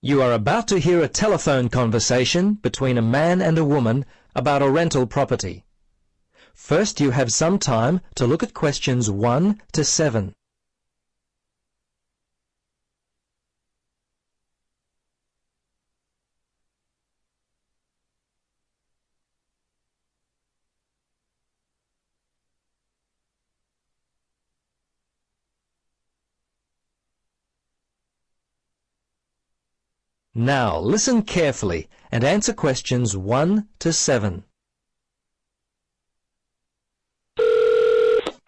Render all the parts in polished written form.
You are about to hear a telephone conversation between a man and a woman about a rental property. First, you have some time to look at questions 1 to 7. Now, listen carefully and answer questions 1 to 7.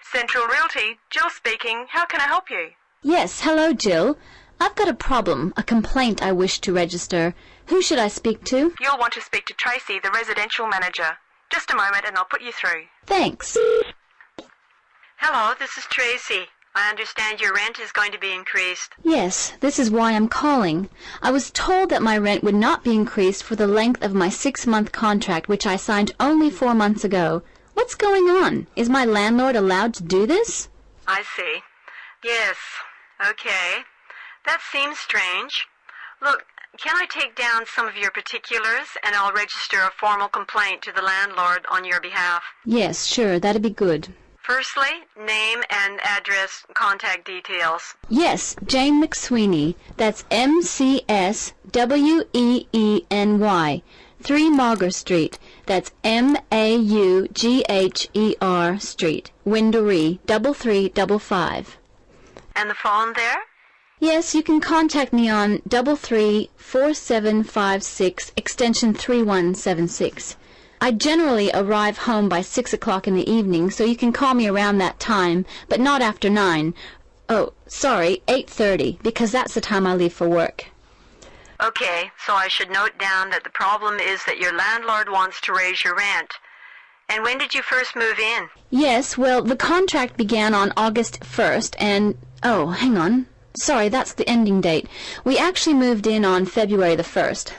Central Realty, Jill speaking. How can I help you? Yes, hello, Jill. I've got a problem, a complaint I wish to register. Who should I speak to? You'll want to speak to Tracy, the residential manager. Just a moment and I'll put you through. Thanks. Hello, this is Tracy. I understand your rent is going to be increased. Yes, this is why I'm calling. I was told that my rent would not be increased for the length of my 6-month contract, which I signed only 4 months ago. What's going on? Is my landlord allowed to do this? I see. Yes. Okay. That seems strange. Look, can I take down some of your particulars and I'll register a formal complaint to the landlord on your behalf? Yes, sure, that'd be good. Firstly, name and address, contact details. Yes, Jane McSweeney. That's McSweeny. 3 Mauger Street. That's Maugher Street. Windory, 3355. And the phone there? Yes, you can contact me on 334756, extension 3176. I generally arrive home by 6 o'clock in the evening, so you can call me around that time, but not after 9. Oh, sorry, 8:30, because that's the time I leave for work. Okay, so I should note down that the problem is that your landlord wants to raise your rent. And when did you first move in? Yes, well, the contract began on August 1st, and... oh, hang on. Sorry, that's the ending date. We actually moved in on February the 1st.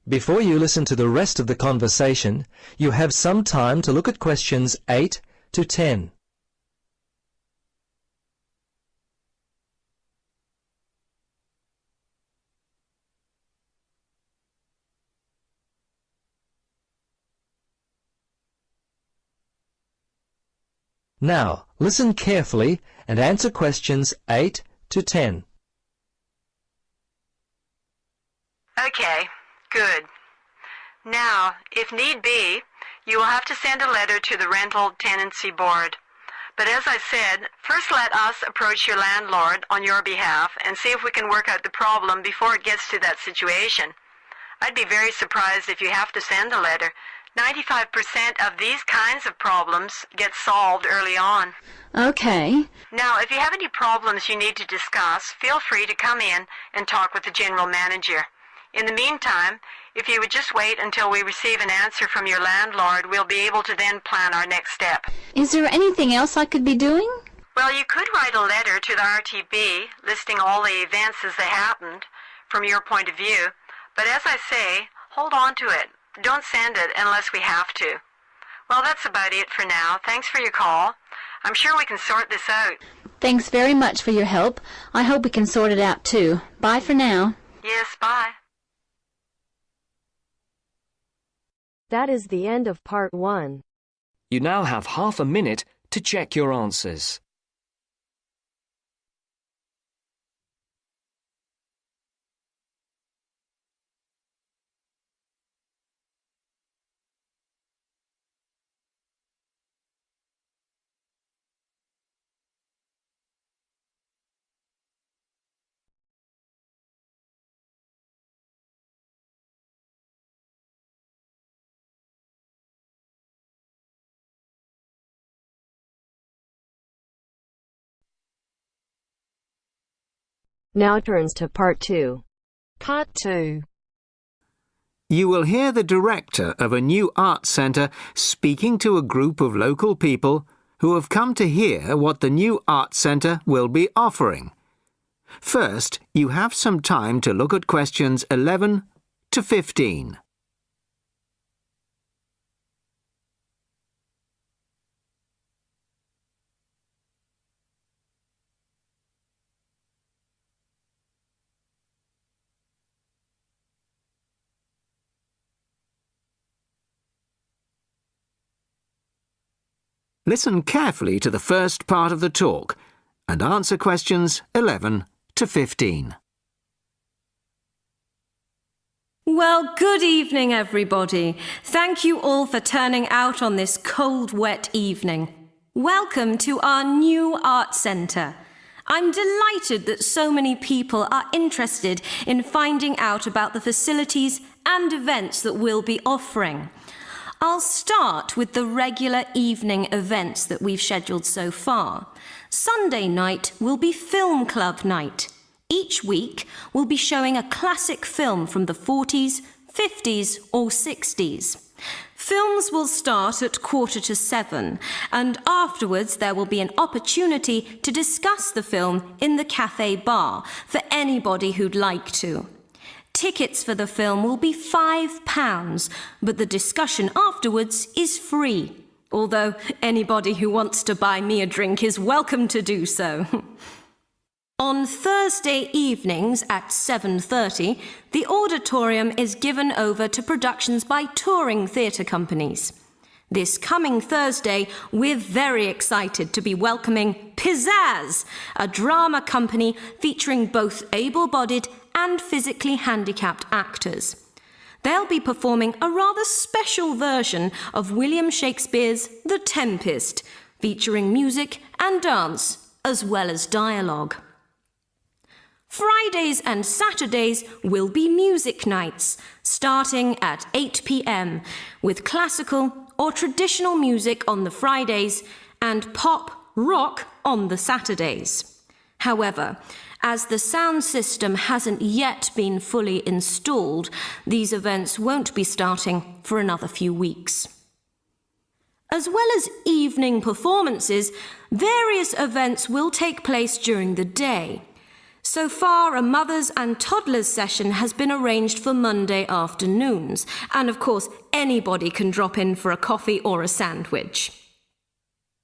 Before you listen to the rest of the conversation, you have some time to look at questions 8 to 10. Now, listen carefully and answer questions 8 to 10. Okay, good. Now, if need be, you will have to send a letter to the Rental Tenancy Board. But as I said, first let us approach your landlord on your behalf and see if we can work out the problem before it gets to that situation. I'd be very surprised if you have to send a letter. 95% of these kinds of problems get solved early on. Okay. Now, if you have any problems you need to discuss, feel free to come in and talk with the general manager. In the meantime, if you would just wait until we receive an answer from your landlord, we'll be able to then plan our next step. Is there anything else I could be doing? Well, you could write a letter to the RTB listing all the events as they happened from your point of view. But as I say, hold on to it. Don't send it unless we have to. Well, that's about it for now. Thanks for your call. I'm sure we can sort this out. Thanks very much for your help. I hope we can sort it out too. Bye for now. Yes, bye. That is the end of part 1. You now have half a minute to check your answers. Now turns to part 2. Part 2. You will hear the director of a new arts centre speaking to a group of local people who have come to hear what the new arts centre will be offering. First, you have some time to look at questions 11 to 15. Listen carefully to the first part of the talk and answer questions 11 to 15. Well, good evening, everybody. Thank you all for turning out on this cold, wet evening. Welcome to our new art centre. I'm delighted that so many people are interested in finding out about the facilities and events that we'll be offering. I'll start with the regular evening events that we've scheduled so far. Sunday night will be film club night. Each week, we'll be showing a classic film from the 40s, 50s or 60s. Films will start at 6:45, and afterwards there will be an opportunity to discuss the film in the cafe bar for anybody who'd like to. Tickets for the film will be £5, but the discussion afterwards is free, although anybody who wants to buy me a drink is welcome to do so. On Thursday evenings at 7:30, the auditorium is given over to productions by touring theatre companies. This coming Thursday, we're very excited to be welcoming Pizzazz, a drama company featuring both able-bodied and physically handicapped actors. They'll be performing a rather special version of William Shakespeare's The Tempest, featuring music and dance, as well as dialogue. Fridays and Saturdays will be music nights, starting at 8 p.m, with classical or traditional music on the Fridays and pop rock on the Saturdays. However, as the sound system hasn't yet been fully installed, these events won't be starting for another few weeks. As well as evening performances, various events will take place during the day. So far, a mothers and toddlers session has been arranged for Monday afternoons, and of course, anybody can drop in for a coffee or a sandwich.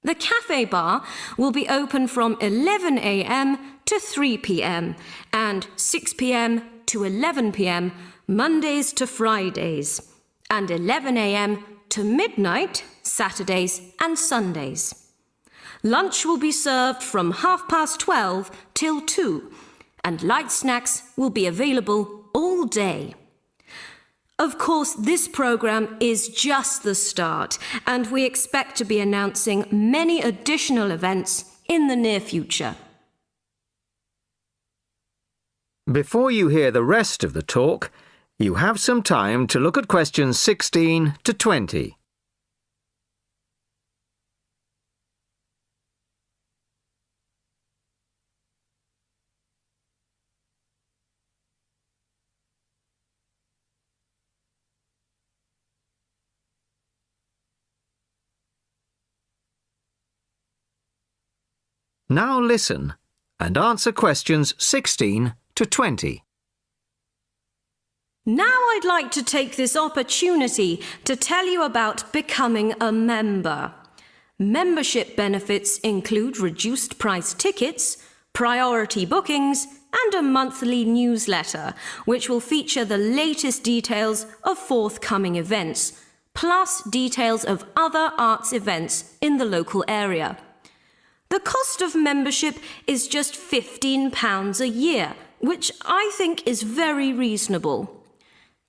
The cafe bar will be open from 11 a.m. to 3 p.m. and 6 p.m. to 11 p.m. Mondays to Fridays, and 11 a.m. to midnight Saturdays and Sundays. Lunch will be served from 12:30 till 2, and light snacks will be available all day. Of course, this programme is just the start, and we expect to be announcing many additional events in the near future. Before you hear the rest of the talk, you have some time to look at questions 16 to 20. Now listen and answer questions 16 to 20. Now I'd like to take this opportunity to tell you about becoming a member. Membership benefits include reduced price tickets, priority bookings, and a monthly newsletter, which will feature the latest details of forthcoming events, plus details of other arts events in the local area. The cost of membership is just £15 a year, which I think is very reasonable.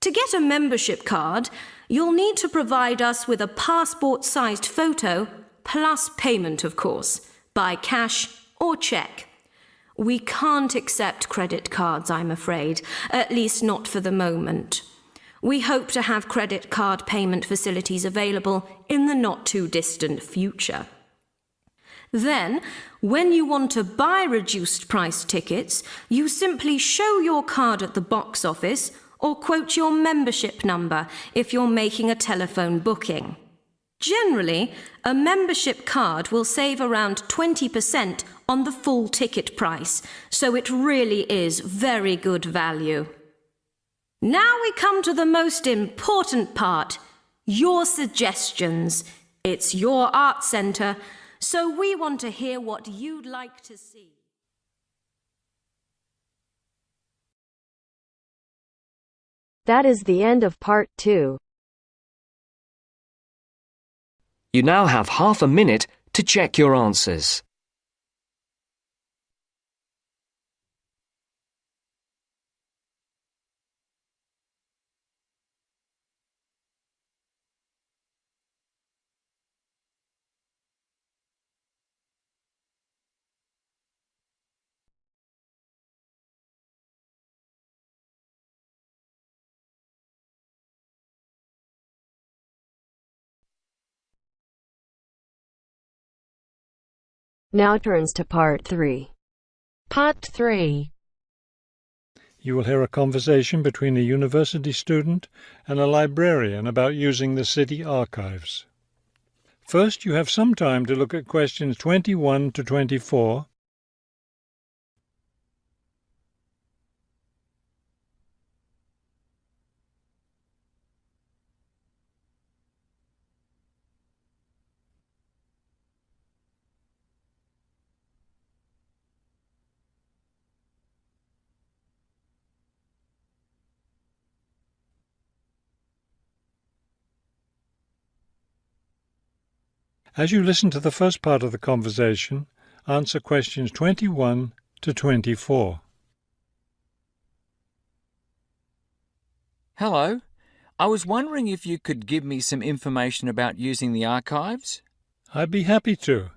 To get a membership card, you'll need to provide us with a passport-sized photo, plus payment, of course, by cash or cheque. We can't accept credit cards, I'm afraid, at least not for the moment. We hope to have credit card payment facilities available in the not-too-distant future. Then, when you want to buy reduced price tickets, you simply show your card at the box office or quote your membership number if you're making a telephone booking. Generally, a membership card will save around 20% on the full ticket price, so it really is very good value. Now we come to the most important part, your suggestions. It's your art centre, so we want to hear what you'd like to see. That is the end of part 2. You now have half a minute to check your answers. Now turns to Part 3. Part 3. You will hear a conversation between a university student and a librarian about using the city archives. First, you have some time to look at questions 21 to 24. As you listen to the first part of the conversation, answer questions 21 to 24. Hello. I was wondering if you could give me some information about using the archives? I'd be happy to.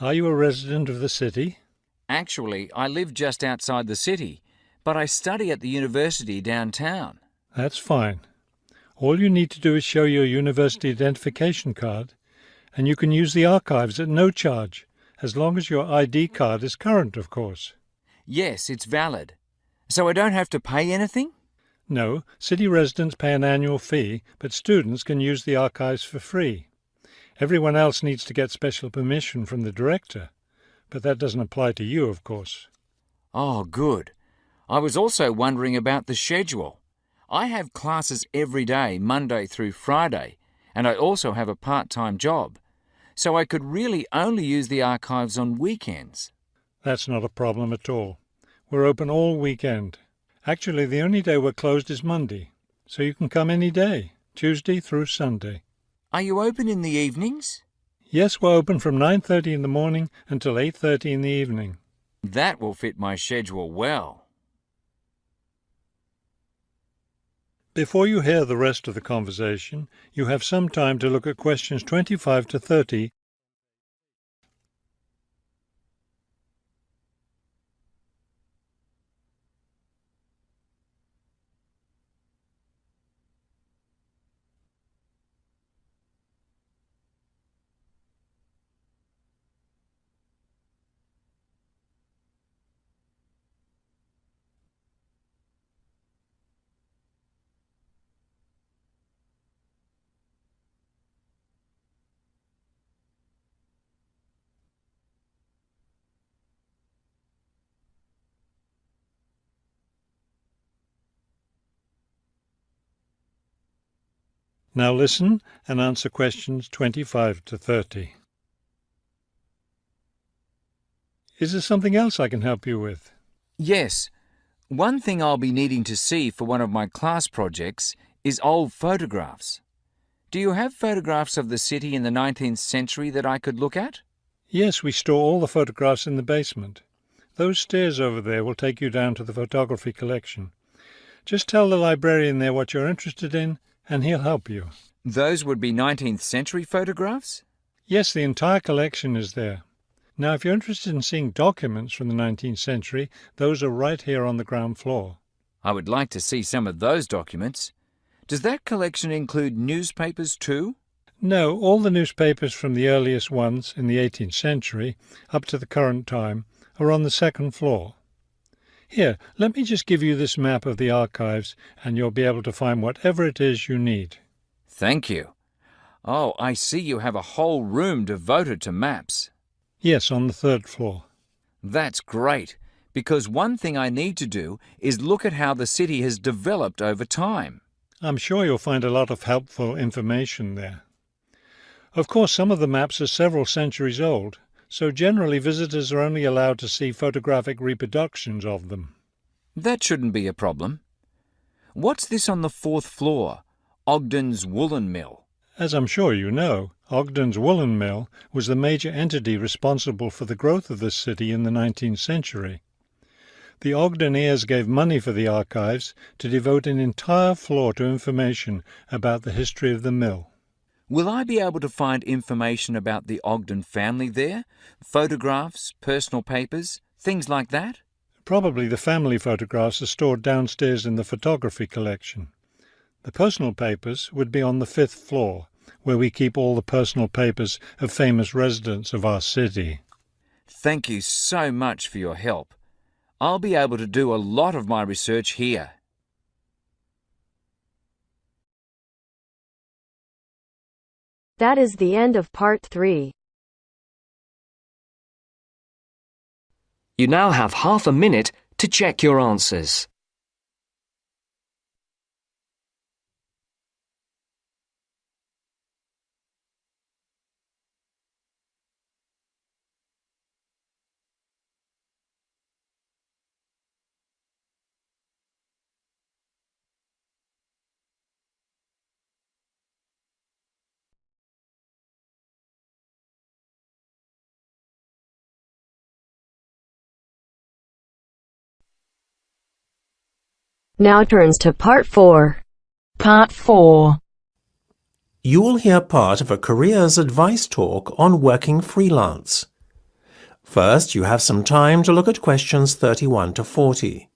Are you a resident of the city? Actually, I live just outside the city, but I study at the university downtown. That's fine. All you need to do is show your university identification card, and you can use the archives at no charge, as long as your ID card is current, of course. Yes, it's valid. So I don't have to pay anything? No, city residents pay an annual fee, but students can use the archives for free. Everyone else needs to get special permission from the director, but that doesn't apply to you, of course. Oh, good. I was also wondering about the schedule. I have classes every day, Monday through Friday, and I also have a part-time job. So I could really only use the archives on weekends. That's not a problem at all. We're open all weekend. Actually, the only day we're closed is Monday, so you can come any day, Tuesday through Sunday. Are you open in the evenings? Yes, we're open from 9:30 in the morning until 8:30 in the evening. That will fit my schedule well. Before you hear the rest of the conversation, you have some time to look at questions 25 to 30. Now listen and answer questions 25 to 30. Is there something else I can help you with? Yes. One thing I'll be needing to see for one of my class projects is old photographs. Do you have photographs of the city in the 19th century that I could look at? Yes, we store all the photographs in the basement. Those stairs over there will take you down to the photography collection. Just tell the librarian there what you're interested in, and he'll help you. Those would be 19th century photographs? Yes, the entire collection is there. Now, if you're interested in seeing documents from the 19th century, those are right here on the ground floor. I would like to see some of those documents. Does that collection include newspapers too? No, all the newspapers from the earliest ones in the 18th century up to the current time are on the second floor. Here, let me just give you this map of the archives, and you'll be able to find whatever it is you need. Thank you. Oh, I see you have a whole room devoted to maps. Yes, on the third floor. That's great, because one thing I need to do is look at how the city has developed over time. I'm sure you'll find a lot of helpful information there. Of course, some of the maps are several centuries old, so generally visitors are only allowed to see photographic reproductions of them. That shouldn't be a problem. What's this on the fourth floor? Ogden's Woolen Mill. As I'm sure you know, Ogden's woolen mill was the major entity responsible for the growth of this city in the 19th century. The Ogdeniers gave money for the archives to devote an entire floor to information about the history of the mill. Will I be able to find information about the Ogden family there? Photographs, personal papers, things like that? Probably the family photographs are stored downstairs in the photography collection. The personal papers would be on the 5th floor, where we keep all the personal papers of famous residents of our city. Thank you so much for your help. I'll be able to do a lot of my research here. That is the end of part 3. You now have half a minute to check your answers. Now turns to part 4. Part 4. You will hear part of a careers advice talk on working freelance. First, you have some time to look at questions 31 to 40.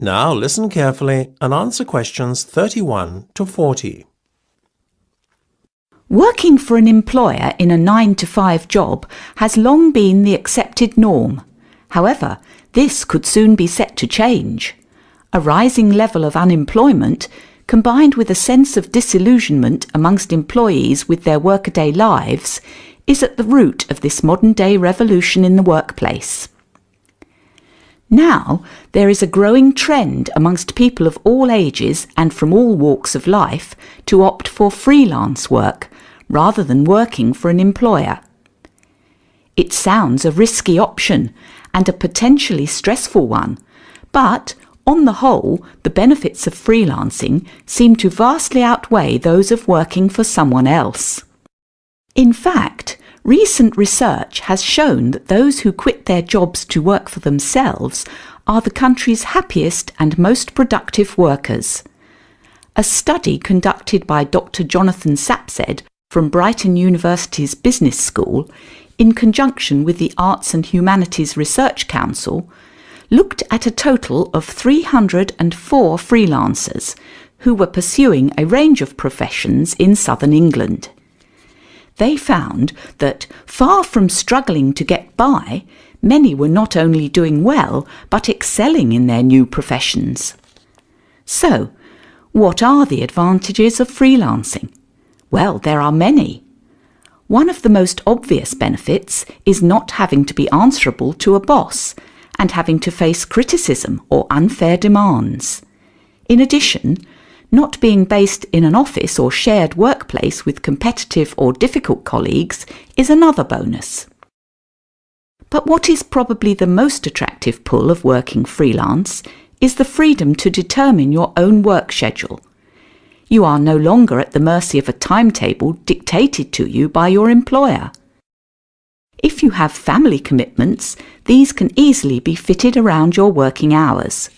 Now listen carefully and answer questions 31 to 40. Working for an employer in a 9-to-5 job has long been the accepted norm. However, this could soon be set to change. A rising level of unemployment, combined with a sense of disillusionment amongst employees with their workaday lives, is at the root of this modern-day revolution in the workplace. Now, there is a growing trend amongst people of all ages and from all walks of life to opt for freelance work rather than working for an employer. It sounds a risky option and a potentially stressful one, but on the whole, the benefits of freelancing seem to vastly outweigh those of working for someone else. In fact, recent research has shown that those who quit their jobs to work for themselves are the country's happiest and most productive workers. A study conducted by Dr. Jonathan Sapsed from Brighton University's Business School, in conjunction with the Arts and Humanities Research Council, looked at a total of 304 freelancers who were pursuing a range of professions in southern England. They found that, far from struggling to get by, many were not only doing well, but excelling in their new professions. So, what are the advantages of freelancing? Well, there are many. One of the most obvious benefits is not having to be answerable to a boss and having to face criticism or unfair demands. In addition, not being based in an office or shared workplace with competitive or difficult colleagues is another bonus. But what is probably the most attractive pull of working freelance is the freedom to determine your own work schedule. You are no longer at the mercy of a timetable dictated to you by your employer. If you have family commitments, these can easily be fitted around your working hours.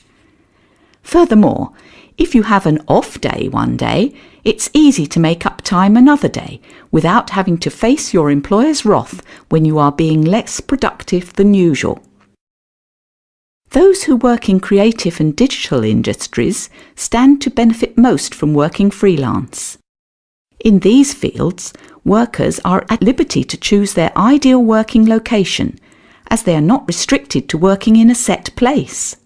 Furthermore, If you have an off day one day, it's easy to make up time another day without having to face your employer's wrath when you are being less productive than usual. Those who work in creative and digital industries stand to benefit most from working freelance. In these fields, workers are at liberty to choose their ideal working location, as they are not restricted to working in a set place.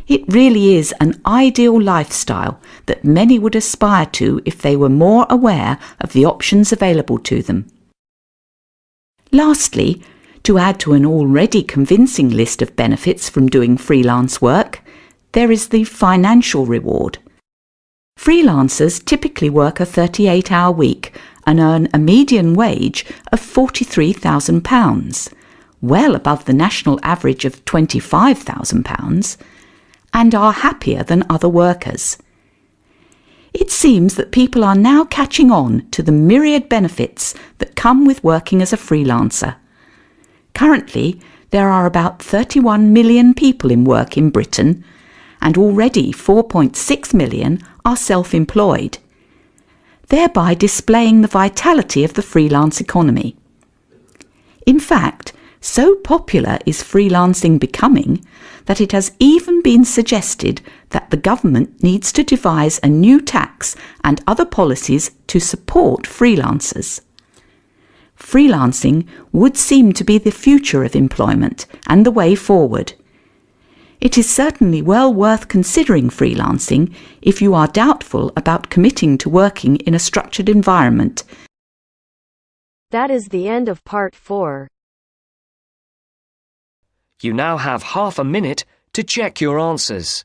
It really is an ideal lifestyle that many would aspire to if they were more aware of the options available to them. Lastly, to add to an already convincing list of benefits from doing freelance work, there is the financial reward. Freelancers typically work a 38-hour week and earn a median wage of £43,000, well above the national average of £25,000, and are happier than other workers. It seems that people are now catching on to the myriad benefits that come with working as a freelancer. Currently, there are about 31 million people in work in Britain, and already 4.6 million are self-employed, thereby displaying the vitality of the freelance economy. In fact, so popular is freelancing becoming that it has even been suggested that the government needs to devise a new tax and other policies to support freelancers. Freelancing would seem to be the future of employment and the way forward. It is certainly well worth considering freelancing if you are doubtful about committing to working in a structured environment. That is the end of part 4. You now have half a minute to check your answers.